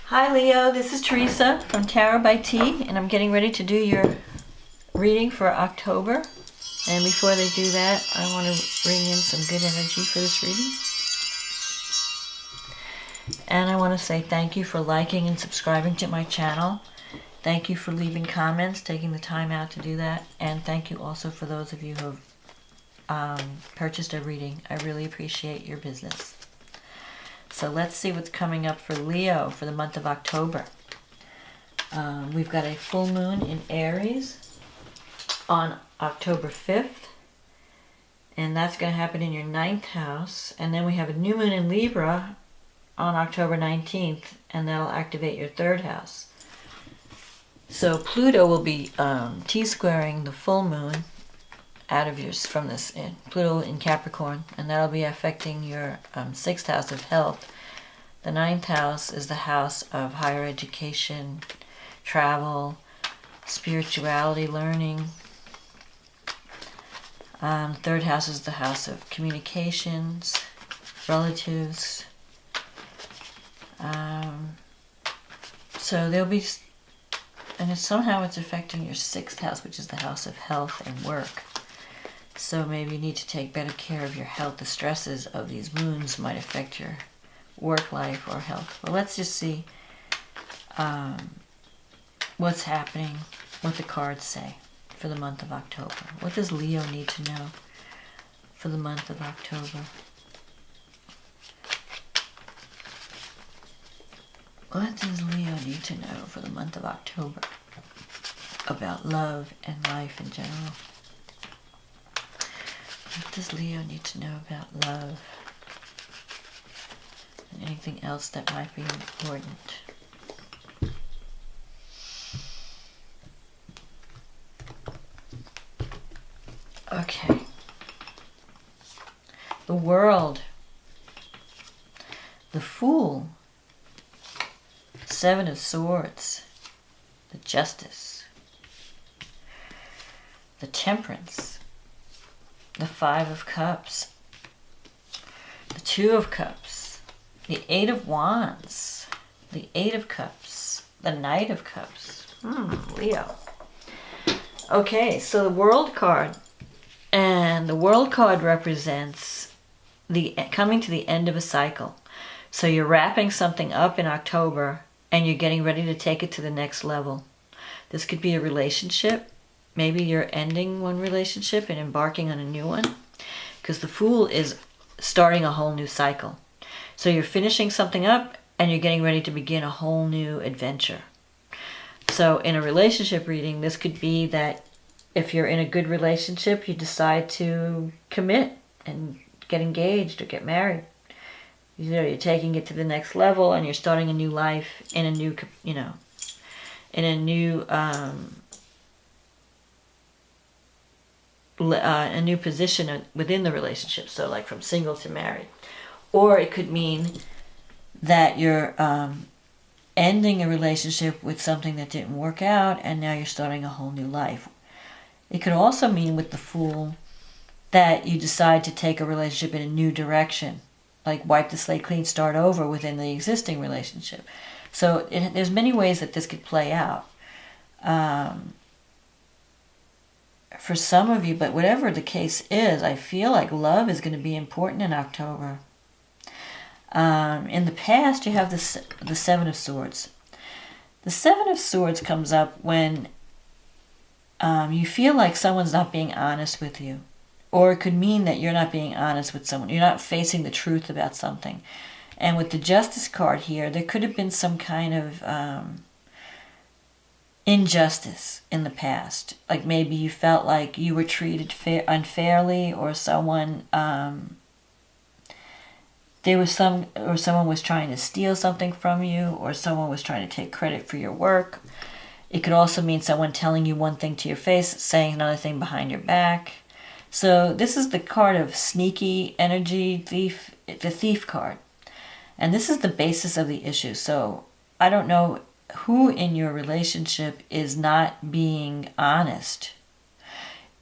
Hi Leo, this is Teresa from Tarot by T, and I'm getting ready to do your reading for October. And before they do that, I want to bring in some good energy for this reading. And I want to say thank you for liking and subscribing to my channel. Thank you for leaving comments, taking the time out to do that. And thank you also for those of you who have purchased a reading. I really appreciate your business. So let's see what's coming up for Leo for the month of October. We've got a full moon in Aries on October 5th. And that's going to happen in your 9th house. And then we have a new moon in Libra on October 19th. And that'll activate your 3rd house. So Pluto will be T-squaring the full moon out of yours from this Pluto in Capricorn, and that'll be affecting your 6th house of health. The 9th house is the house of higher education, travel, spirituality, learning. 3rd house is the house of communications, relatives. So there'll be, and somehow it's affecting your 6th house, which is the house of health and work. So maybe you need to take better care of your health. The stresses of these moons might affect your work life or health. Well, let's just see what's happening, what the cards say for the month of October. What does Leo need to know for the month of October? What does Leo need to know for the month of October about love and life in general? What does Leo need to know about love and anything else that might be important? Okay. The World. The Fool. 7 of Swords. The Justice. The Temperance. The 5 of Cups, the 2 of Cups, the 8 of Wands, the 8 of Cups, the Knight of Cups. Leo. Okay, so the World card, and the World card represents the coming to the end of a cycle. So you're wrapping something up in October, and you're getting ready to take it to the next level. This could be a relationship. Maybe you're ending one relationship and embarking on a new one, because the Fool is starting a whole new cycle. So you're finishing something up and you're getting ready to begin a whole new adventure. So in a relationship reading, this could be that if you're in a good relationship, you decide to commit and get engaged or get married. You know, you're taking it to the next level and you're starting a new life in a new, in a new a new position within the relationship, so like from single to married. Or it could mean that you're ending a relationship with something that didn't work out and now you're starting a whole new life. It could also mean with the Fool that you decide to take a relationship in a new direction, like wipe the slate clean, start over within the existing relationship. So there's many ways that this could play out. For some of you, but whatever the case is, I feel like love is going to be important in October. In the past, you have the 7 of Swords. The 7 of Swords comes up when you feel like someone's not being honest with you. Or it could mean that you're not being honest with someone. You're not facing the truth about something. And with the Justice card here, there could have been some kind of injustice in the past. Like maybe you felt like you were treated unfairly, or someone someone was trying to steal something from you, or someone was trying to take credit for your work. It could also mean someone telling you one thing to your face, saying another thing behind your back. So this is the card of sneaky energy, the Thief card. And this is the basis of the issue. So I don't know who in your relationship is not being honest.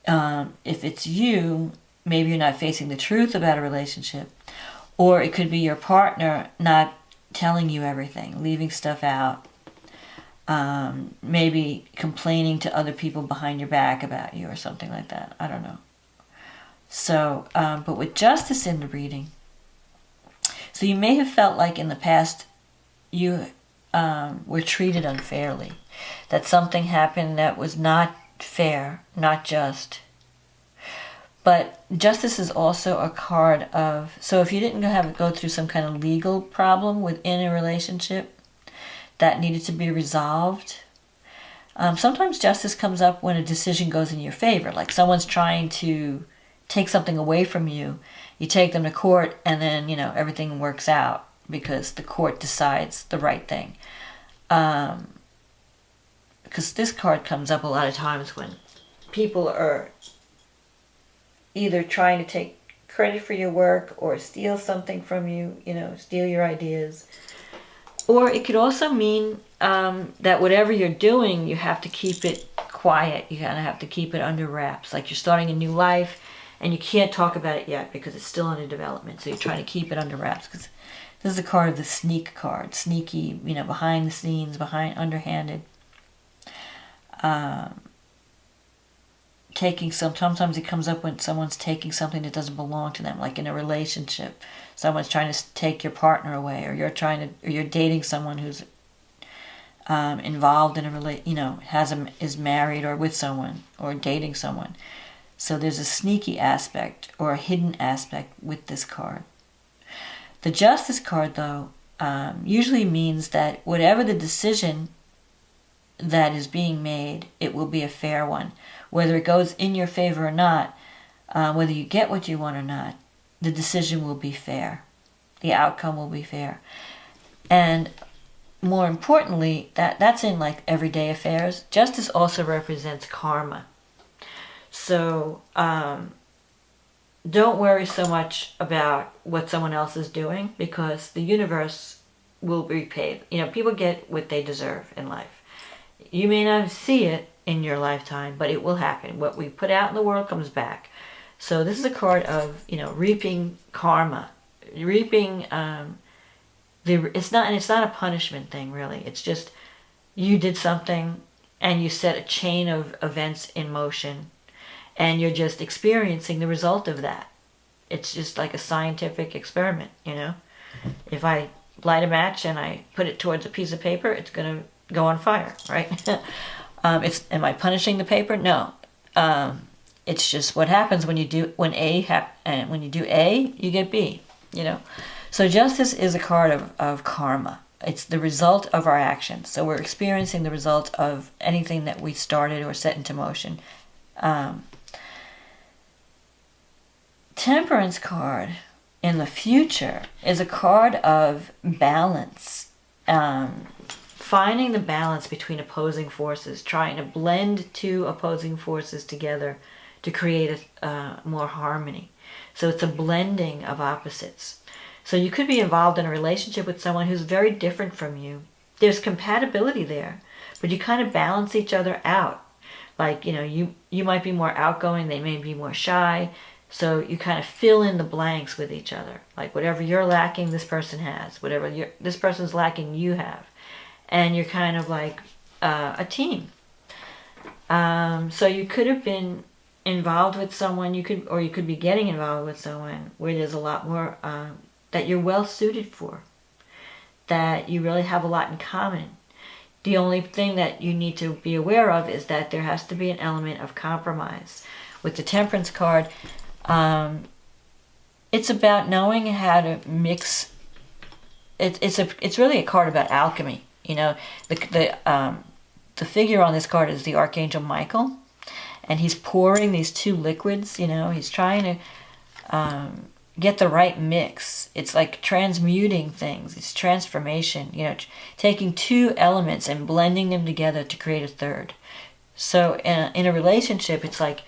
If it's you, maybe you're not facing the truth about a relationship. Or it could be your partner not telling you everything, leaving stuff out, maybe complaining to other people behind your back about you or something like that. I don't know. So, but with justice in the reading, so you may have felt like in the past you were treated unfairly, that something happened that was not fair, not just. But justice is also a card of, so if you didn't go through some kind of legal problem within a relationship that needed to be resolved, sometimes justice comes up when a decision goes in your favor, like someone's trying to take something away from you. You take them to court and then, everything works out because the court decides the right thing. Because this card comes up a lot of times when people are either trying to take credit for your work or steal something from you, steal your ideas. Or it could also mean that whatever you're doing, you have to keep it quiet. You kind of have to keep it under wraps. Like you're starting a new life and you can't talk about it yet because it's still under development. So you're trying to keep it under wraps because this is the card of the sneak card. Sneaky, behind the scenes, underhanded. Sometimes it comes up when someone's taking something that doesn't belong to them, like in a relationship. Someone's trying to take your partner away, or you're dating someone who's involved in is married or with someone or dating someone. So there's a sneaky aspect or a hidden aspect with this card. The Justice card, though, usually means that whatever the decision that is being made, it will be a fair one. Whether it goes in your favor or not, whether you get what you want or not, the decision will be fair. The outcome will be fair. And more importantly, that's in like everyday affairs. Justice also represents karma. So don't worry so much about what someone else is doing because the universe will repay. People get what they deserve in life. You may not see it in your lifetime, but it will happen. What we put out in the world comes back. So this is a card of, reaping karma. Reaping, it's not a punishment thing, really. It's just you did something and you set a chain of events in motion and you're just experiencing the result of that. It's just like a scientific experiment, If I light a match and I put it towards a piece of paper, it's going to go on fire, right? Am I punishing the paper? No. It's just what happens when you do A, you get B. So justice is a card of karma. It's the result of our actions. So we're experiencing the result of anything that we started or set into motion. Temperance card in the future is a card of balance. Finding the balance between opposing forces, trying to blend two opposing forces together to create more harmony. So it's a blending of opposites. So you could be involved in a relationship with someone who's very different from you. There's compatibility there, but you kind of balance each other out. Like, you might be more outgoing, they may be more shy. So you kind of fill in the blanks with each other. Like whatever you're lacking, this person has. Whatever this person's lacking, you have. And you're kind of like a team. So you could have been involved with someone, you could be getting involved with someone where there's a lot more that you're well suited for, that you really have a lot in common. The only thing that you need to be aware of is that there has to be an element of compromise. With the Temperance card, it's about knowing how to mix. It's really a card about alchemy. The figure on this card is the Archangel Michael, and he's pouring these two liquids. He's trying to get the right mix. It's like transmuting things. It's transformation. Taking two elements and blending them together to create a third. So in a relationship, it's like,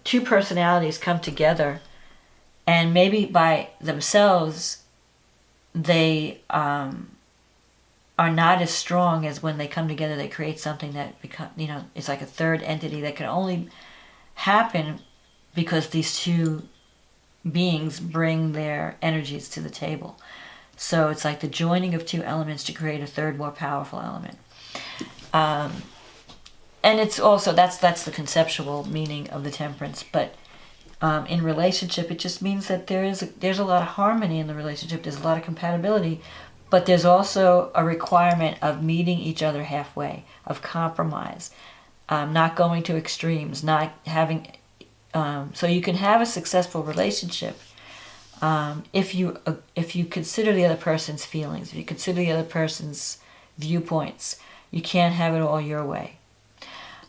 two personalities come together, and maybe by themselves, they are not as strong as when they come together. They create something that it's like a third entity that can only happen because these two beings bring their energies to the table. So it's like the joining of two elements to create a third, more powerful element. And it's also, that's the conceptual meaning of the temperance. But in relationship, it just means that there's a lot of harmony in the relationship. There's a lot of compatibility. But there's also a requirement of meeting each other halfway, of compromise, not going to extremes, not having... so you can have a successful relationship if you consider the other person's feelings, if you consider the other person's viewpoints. You can't have it all your way.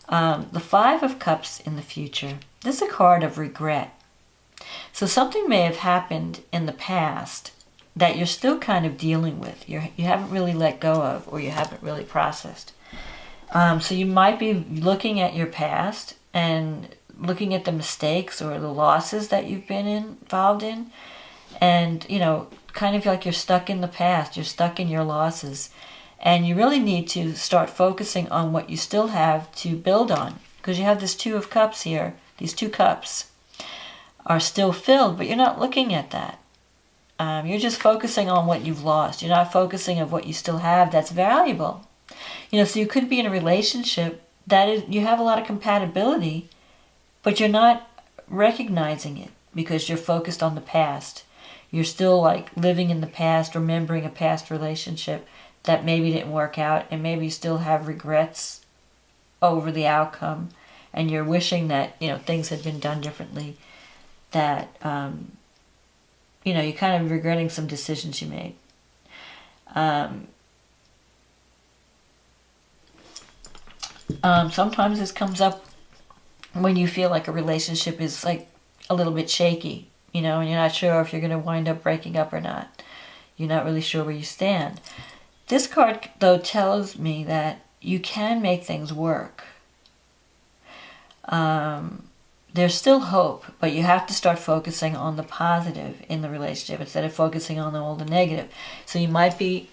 The Five of Cups in the future. This is a card of regret. So something may have happened in the past that you're still kind of dealing with. You haven't really let go of, or you haven't really processed. So you might be looking at your past and looking at the mistakes or the losses that you've been involved in. And, kind of like you're stuck in the past. You're stuck in your losses. And you really need to start focusing on what you still have to build on. Because you have this Two of Cups here. These two cups are still filled, but you're not looking at that. You're just focusing on what you've lost. You're not focusing on what you still have that's valuable. So you could be in a relationship that you have a lot of compatibility, but you're not recognizing it because you're focused on the past. You're still like living in the past, remembering a past relationship that maybe didn't work out, and maybe you still have regrets over the outcome, and you're wishing that things had been done differently, that you're kind of regretting some decisions you made. Sometimes this comes up when you feel like a relationship is like a little bit shaky, and you're not sure if you're going to wind up breaking up or not. You're not really sure where you stand. This card, though, tells me that you can make things work. There's still hope, but you have to start focusing on the positive in the relationship instead of focusing on all the negative. So you might be,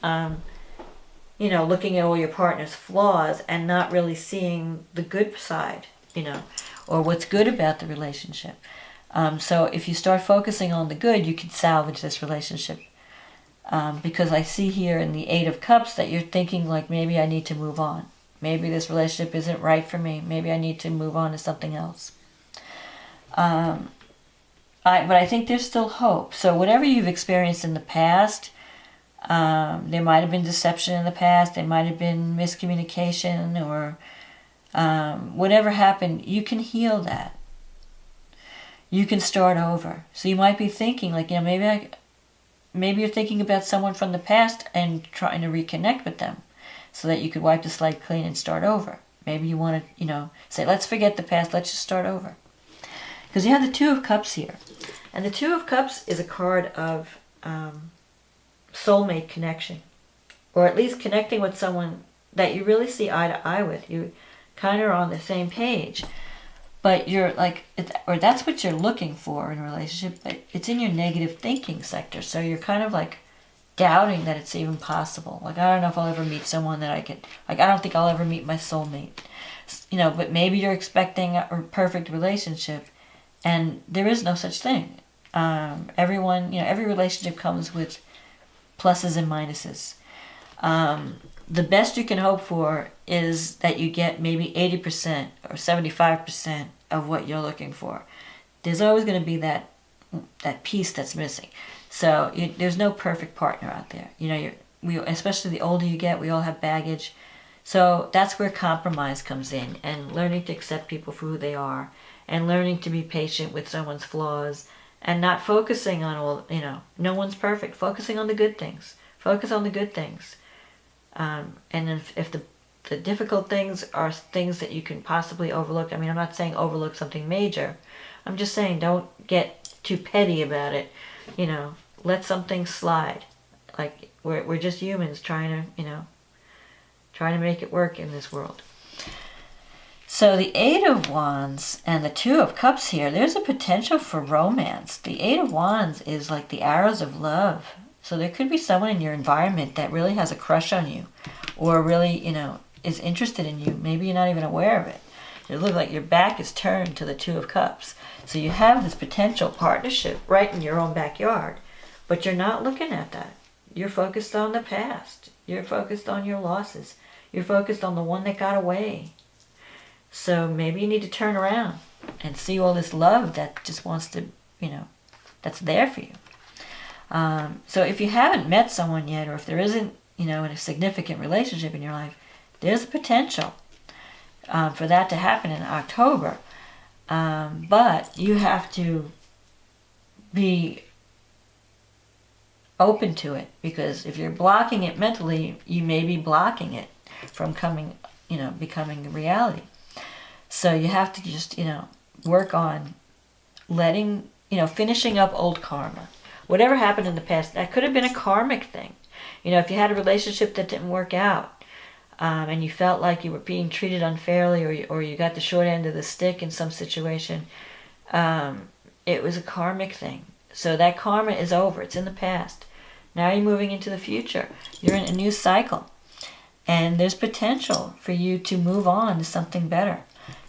looking at all your partner's flaws and not really seeing the good side, or what's good about the relationship. So if you start focusing on the good, you can salvage this relationship. Because I see here in the Eight of Cups that you're thinking like, maybe I need to move on. Maybe this relationship isn't right for me. Maybe I need to move on to something else. But I think there's still hope. So whatever you've experienced in the past, there might have been deception in the past. There might have been miscommunication, or whatever happened, you can heal that. You can start over. So you might be thinking like, maybe you're thinking about someone from the past and trying to reconnect with them so that you could wipe the slate clean and start over. Maybe you want to, say, let's forget the past, let's just start over. Because you have the Two of Cups here. And the Two of Cups is a card of soulmate connection. Or at least connecting with someone that you really see eye to eye with. You kind of are on the same page. But you're like, or that's what you're looking for in a relationship, but it's in your negative thinking sector. So you're kind of like doubting that it's even possible. Like, I don't know if I'll ever meet someone that I could, I don't think I'll ever meet my soulmate. But maybe you're expecting a perfect relationship, and there is no such thing. Every relationship comes with pluses and minuses. The best you can hope for is that you get maybe 80% or 75% of what you're looking for. There's always going to be that piece that's missing. So there's no perfect partner out there. Especially the older you get, we all have baggage. So that's where compromise comes in, and learning to accept people for who they are, and learning to be patient with someone's flaws, and not focusing on all, no one's perfect. Focusing on the good things. Focus on the good things. And if the difficult things are things that you can possibly overlook, I'm not saying overlook something major. I'm just saying don't get too petty about it. Let something slide. Like, we're just humans trying to make it work in this world. So the Eight of Wands and the Two of Cups here, there's a potential for romance. The Eight of Wands is like the arrows of love. So there could be someone in your environment that really has a crush on you, or really, is interested in you. Maybe you're not even aware of it. It looks like your back is turned to the Two of Cups. So you have this potential partnership right in your own backyard, but you're not looking at that. you're focused on the past. You're focused on your losses. You're focused on the one that got away. So maybe you need to turn around and see all this love that just wants to, that's there for you. So if you haven't met someone yet, or if there isn't, in a significant relationship in your life, there's a potential for that to happen in October. But you have to be open to it, because if you're blocking it mentally, you may be blocking it from becoming a reality. So you have to just, work on letting, finishing up old karma. Whatever happened in the past, that could have been a karmic thing. If you had a relationship that didn't work out, and you felt like you were being treated unfairly, or you got the short end of the stick in some situation, it was a karmic thing. So that karma is over. It's in the past. Now you're moving into the future. You're in a new cycle. And there's potential for you to move on to something better.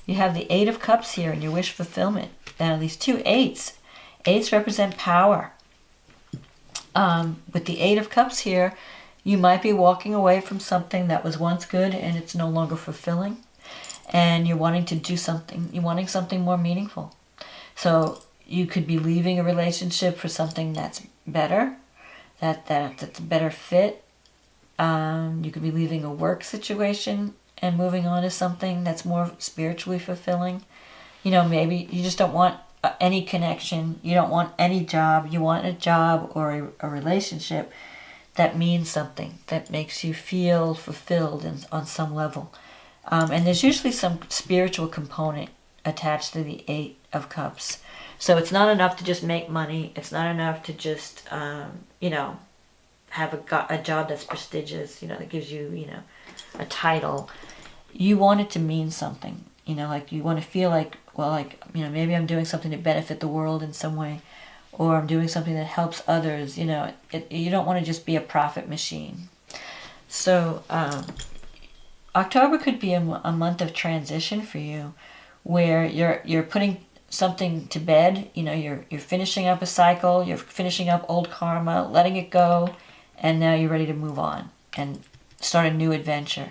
You have the 8 of Cups here in your wish fulfillment. Now these two 8s. 8s represent power. With the 8 of Cups here, you might be walking away from something that was once good and it's no longer fulfilling. And you're wanting to do something. You're wanting something more meaningful. So you could be leaving a relationship for something that's better. That's a better fit. You could be leaving a work situation and moving on to something that's more spiritually fulfilling. Maybe you just don't want any connection. You don't want any job. You want a job or a relationship that means something, that makes you feel fulfilled on some level. And there's usually some spiritual component attached to the 8 of Cups. So it's not enough to just make money. It's not enough to just, have a job that's prestigious, that gives you, a title. You want it to mean something, like you want to feel like, maybe I'm doing something to benefit the world in some way, or I'm doing something that helps others, you don't want to just be a profit machine. So October could be a month of transition for you, where you're putting something to bed, you're finishing up a cycle, you're finishing up old karma, letting it go, and now you're ready to move on and start a new adventure.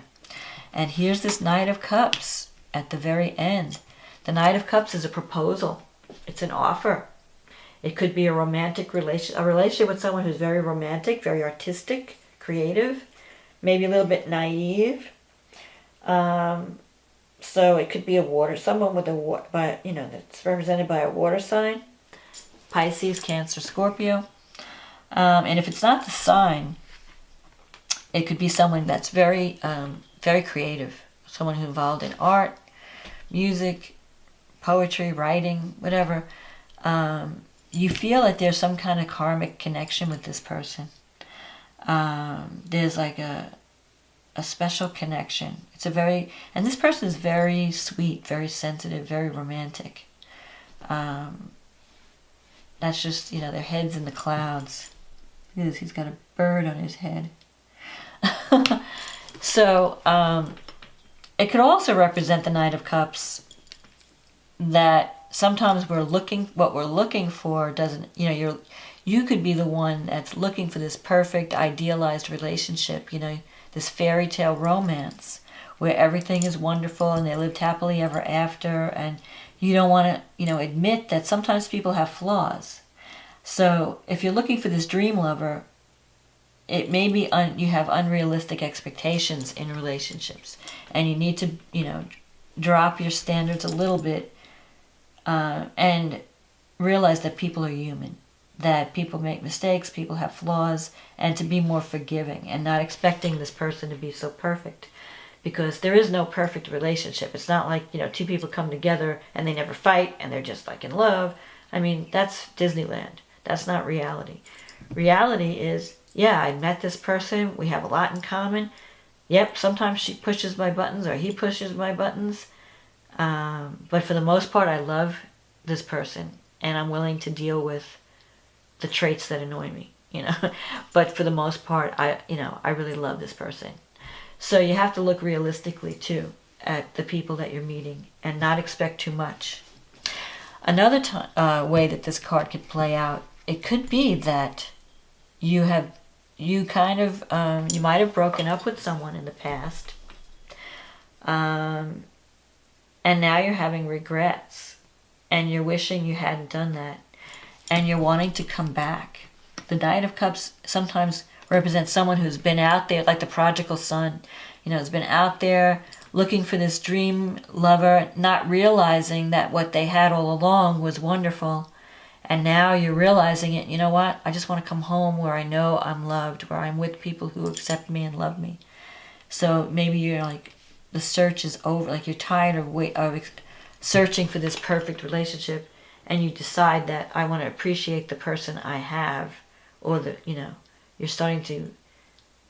And here's this Knight of Cups at the very end. The Knight of Cups is a proposal. It's an offer. It could be a romantic relationship, a relationship with someone who's very romantic, very artistic, creative, maybe a little bit naive. So it could be someone with that's represented by a water sign, Pisces, Cancer, Scorpio. And if it's not the sign, it could be someone that's very, very creative, someone who's involved in art, music, poetry, writing, whatever. You feel that there's some kind of karmic connection with this person. There's like a special connection. And this person is very sweet, very sensitive, very romantic. That's just, their head's in the clouds. He's got a bird on his head. So, it could also represent the Knight of Cups, that sometimes what we're looking for doesn't, you could be the one that's looking for this perfect, idealized relationship, this fairy tale romance where everything is wonderful and they lived happily ever after, and you don't want to, admit that sometimes people have flaws. So if you're looking for this dream lover, it may be you have unrealistic expectations in relationships, and you need to, drop your standards a little bit, and realize that people are human, that people make mistakes, people have flaws, and to be more forgiving and not expecting this person to be so perfect, because there is no perfect relationship. It's not like, two people come together and they never fight and they're just like in love. I mean, that's Disneyland. That's not reality. Reality is, yeah, I met this person. We have a lot in common. Yep, sometimes she pushes my buttons or he pushes my buttons. But for the most part, I love this person and I'm willing to deal with the traits that annoy me, But for the most part, I really love this person. So you have to look realistically too at the people that you're meeting and not expect too much. Another way that this card could play out, it could be that you have you kind of, you might have broken up with someone in the past. And now you're having regrets. And you're wishing you hadn't done that. And you're wanting to come back. The Knight of Cups sometimes represents someone who's been out there, like the prodigal son. You know, has been out there looking for this dream lover, not realizing that what they had all along was wonderful. And now you're realizing it. You know what? I just want to come home where I know I'm loved, where I'm with people who accept me and love me. So maybe you're like, the search is over. Like you're tired of searching for this perfect relationship, and you decide that I want to appreciate the person I have, or you're starting to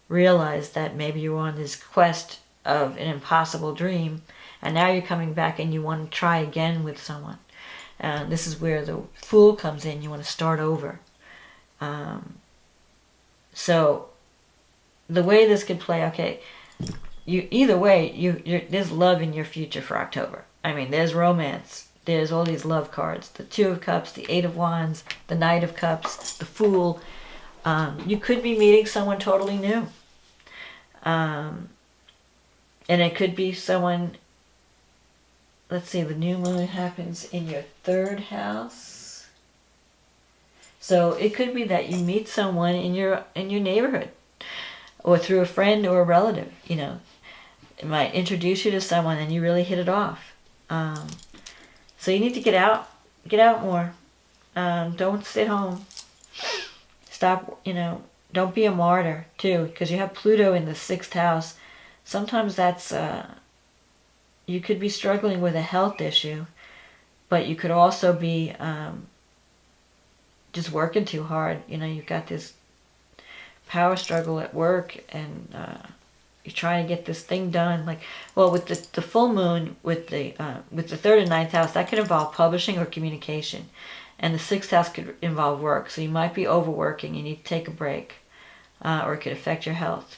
realize that maybe you're on this quest of an impossible dream, and now you're coming back and you want to try again with someone. This is where the Fool comes in. You want to start over. So the way this could play, okay, either way, there's love in your future for October. I mean, there's romance. There's all these love cards. The Two of Cups, the Eight of Wands, the Knight of Cups, the Fool. You could be meeting someone totally new. And it could be someone, let's see, the new moon happens in your 3rd house. So it could be that you meet someone in your neighborhood, or through a friend or a relative. You know, it might introduce you to someone and you really hit it off. So you need to get out more. Don't sit home. Stop, don't be a martyr too, because you have Pluto in the 6th house. Sometimes that's, you could be struggling with a health issue, but you could also be just working too hard. You've got this power struggle at work, and you're trying to get this thing done. With the full moon, with the 3rd and 9th house, that could involve publishing or communication. And the 6th house could involve work. So you might be overworking. You need to take a break. Or it could affect your health.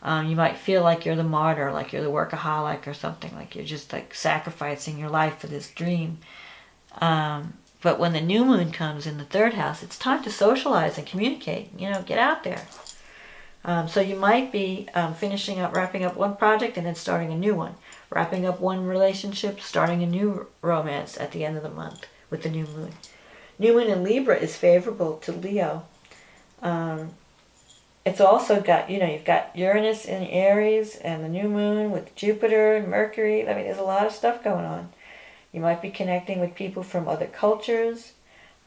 You might feel like you're the martyr, like you're the workaholic or something. Like you're just sacrificing your life for this dream. But when the new moon comes in the 3rd house, it's time to socialize and communicate. Get out there. So you might be wrapping up one project and then starting a new one. Wrapping up one relationship, starting a new romance at the end of the month with the new moon. New moon in Libra is favorable to Leo. It's also got, you've got Uranus in Aries and the new moon with Jupiter and Mercury. I mean, there's a lot of stuff going on. You might be connecting with people from other cultures.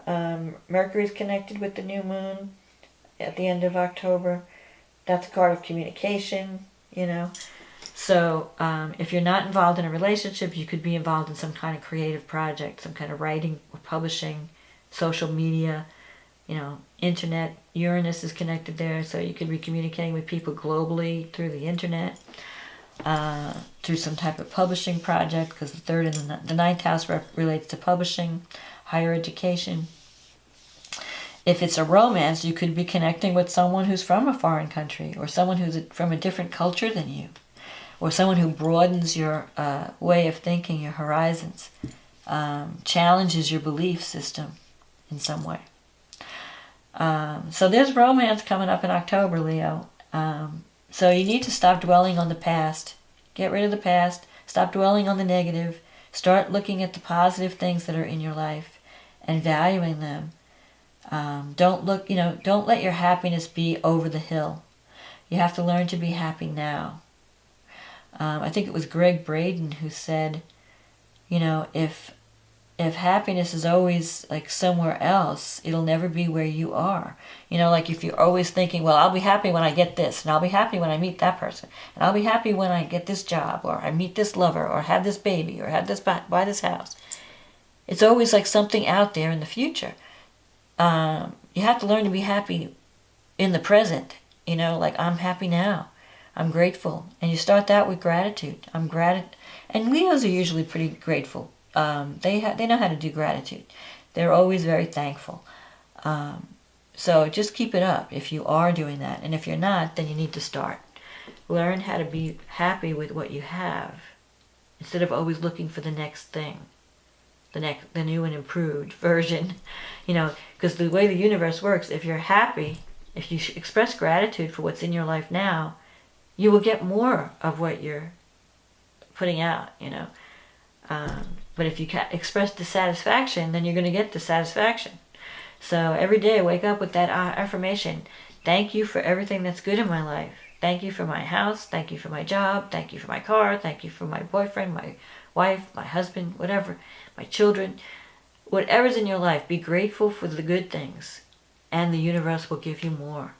Mercury's connected with the new moon at the end of October. That's a card of communication, So if you're not involved in a relationship, you could be involved in some kind of creative project, some kind of writing or publishing, social media, internet. Uranus is connected there, so you could be communicating with people globally through the internet, through some type of publishing project, because the 3rd and the 9th house relates to publishing, higher education. If it's a romance, you could be connecting with someone who's from a foreign country, or someone who's from a different culture than you, or someone who broadens your way of thinking, your horizons, challenges your belief system in some way. So there's romance coming up in October, Leo. So you need to stop dwelling on the past. Get rid of the past. Stop dwelling on the negative. Start looking at the positive things that are in your life and valuing them. Don't let your happiness be over the hill. You have to learn to be happy now. I think it was Greg Braden who said, if happiness is always somewhere else, it'll never be where you are. If you're always thinking, well, I'll be happy when I get this, and I'll be happy when I meet that person, and I'll be happy when I get this job, or I meet this lover, or have this baby, or have this buy this house. It's always something out there in the future. You have to learn to be happy in the present. I'm happy now. I'm grateful. And you start that with gratitude. And Leos are usually pretty grateful. They know how to do gratitude. They're always very thankful. So just keep it up if you are doing that. And if you're not, then you need to start. Learn how to be happy with what you have, instead of always looking for the next thing. The new and improved version, because the way the universe works, if you're happy, If you express gratitude for what's in your life now, you will get more of what you're putting out, you know. But if you express dissatisfaction, then you're going to get dissatisfaction. So every day, wake up with that affirmation. Thank you for everything that's good in my life. Thank you for my house. Thank you for my job. Thank you for my car. Thank you for my boyfriend, my wife, my husband, whatever, my children. Whatever's in your life, be grateful for the good things, and the universe will give you more.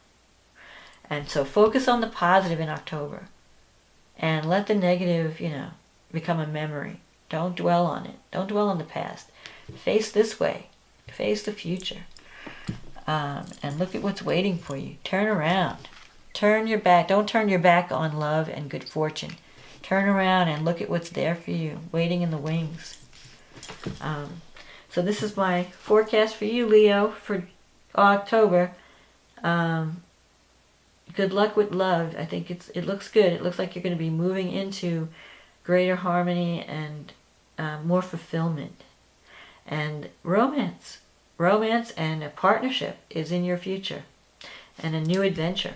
And so focus on the positive in October, and let the negative, you know, become a memory. Don't dwell on it. Don't dwell on the past. Face this way. Face the future. And look at what's waiting for you. Turn around. Turn your back. Don't turn your back on love and good fortune. Turn around and look at what's there for you, waiting in the wings. So this is my forecast for you, Leo, for October. Good luck with love. I think it looks good. It looks like you're going to be moving into greater harmony and more fulfillment. And romance and a partnership is in your future, and a new adventure.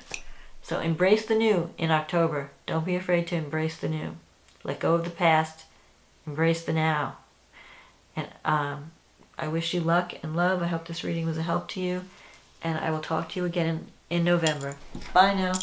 So embrace the new in October. Don't be afraid to embrace the new. Let go of the past. Embrace the now. And I wish you luck and love. I hope this reading was a help to you. And I will talk to you again in November. Bye now.